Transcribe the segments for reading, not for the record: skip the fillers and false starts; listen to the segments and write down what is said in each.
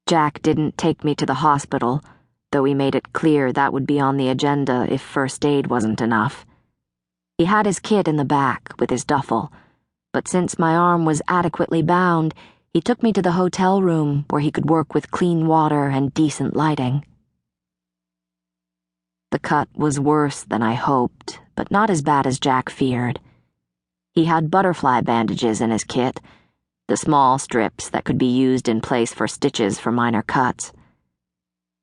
Jack didn't take me to the hospital, though he made it clear that would be on the agenda if first aid wasn't enough. He had his kit in the back with his duffel, but since my arm was adequately bound, he took me to the hotel room where he could work with clean water and decent lighting. The cut was worse than I hoped, but not as bad as Jack feared. He had butterfly bandages in his kit, the small strips that could be used in place for stitches for minor cuts.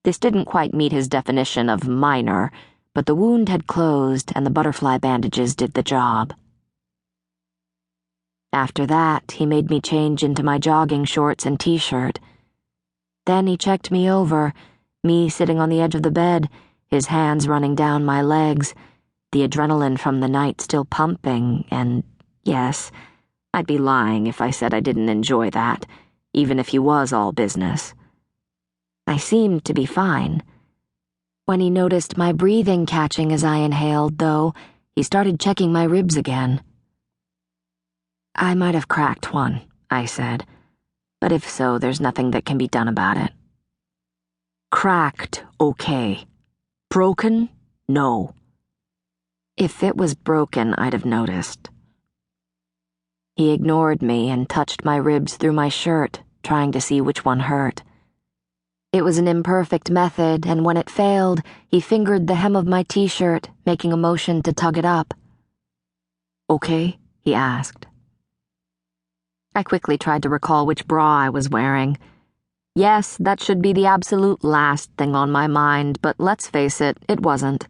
This didn't quite meet his definition of minor, but the wound had closed and the butterfly bandages did the job. After that, he made me change into my jogging shorts and t-shirt. Then he checked me over, me sitting on the edge of the bed, his hands running down my legs, the adrenaline from the night still pumping, and yes, I'd be lying if I said I didn't enjoy that, even if he was all business. I seemed to be fine. When he noticed my breathing catching as I inhaled, though, he started checking my ribs again. I might have cracked one, I said, but if so, there's nothing that can be done about it. Cracked, okay. Broken? No. If it was broken, I'd have noticed. He ignored me and touched my ribs through my shirt, trying to see which one hurt. It was an imperfect method, and when it failed, he fingered the hem of my t-shirt, making a motion to tug it up. Okay? He asked. I quickly tried to recall which bra I was wearing. Yes, that should be the absolute last thing on my mind, but let's face it, it wasn't.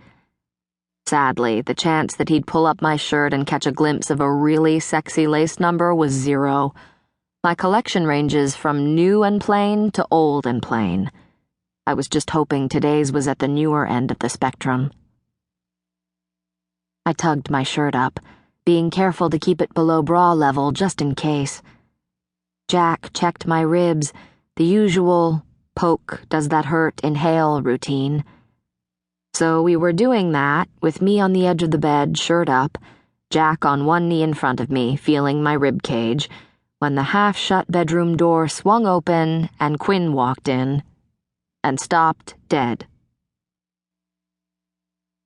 Sadly, the chance that he'd pull up my shirt and catch a glimpse of a really sexy lace number was 0. My collection ranges from new and plain to old and plain. I was just hoping today's was at the newer end of the spectrum. I tugged my shirt up, being careful to keep it below bra level just in case. Jack checked my ribs, the usual poke, does that hurt, inhale routine. So we were doing that, with me on the edge of the bed, shirt up, Jack on one knee in front of me, feeling my rib cage, when the half-shut bedroom door swung open and Quinn walked in and stopped dead.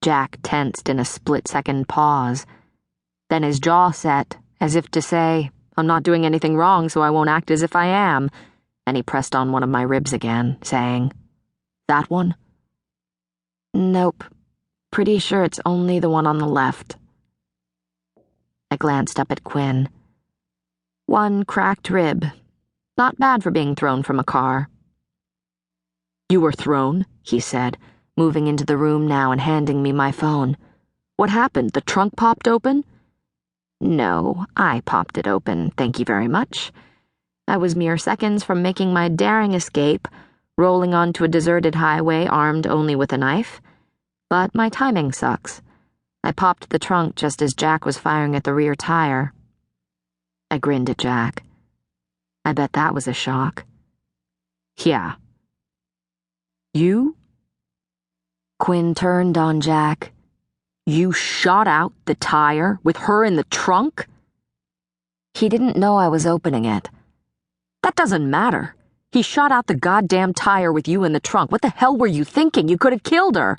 Jack tensed in a split-second pause. Then his jaw set, as if to say, I'm not doing anything wrong, so I won't act as if I am, and he pressed on one of my ribs again, saying, That one? Nope. Pretty sure it's only the one on the left. I glanced up at Quinn. One cracked rib. Not bad for being thrown from a car. You were thrown, he said, moving into the room now and handing me my phone. What happened? The trunk popped open? No, I popped it open, thank you very much. I was mere seconds from making my daring escape, rolling onto a deserted highway armed only with a knife. But my timing sucks. I popped the trunk just as Jack was firing at the rear tire. I grinned at Jack. I bet that was a shock. Yeah. You? Quinn turned on Jack. You shot out the tire with her in the trunk? He didn't know I was opening it. That doesn't matter. He shot out the goddamn tire with you in the trunk. What the hell were you thinking? You could have killed her.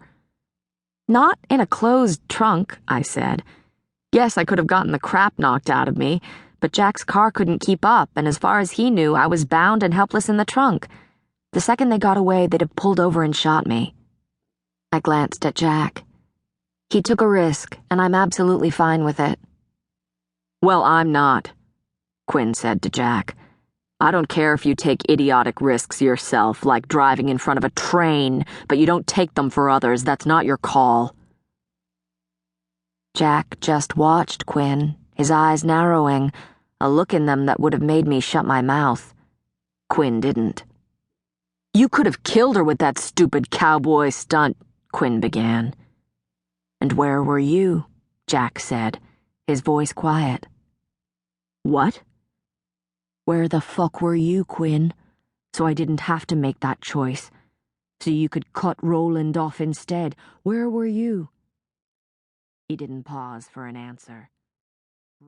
Not in a closed trunk, I said. Yes, I could have gotten the crap knocked out of me, but Jack's car couldn't keep up, and as far as he knew, I was bound and helpless in the trunk. The second they got away, they'd have pulled over and shot me. I glanced at Jack. He took a risk, and I'm absolutely fine with it. Well, I'm not, Quinn said to Jack. I don't care if you take idiotic risks yourself, like driving in front of a train, but you don't take them for others. That's not your call. Jack just watched Quinn, his eyes narrowing, a look in them that would have made me shut my mouth. Quinn didn't. You could have killed her with that stupid cowboy stunt, Quinn began. And where were you? Jack said, his voice quiet. What? Where the fuck were you, Quinn? So I didn't have to make that choice. So you could cut Roland off instead. Where were you? He didn't pause for an answer.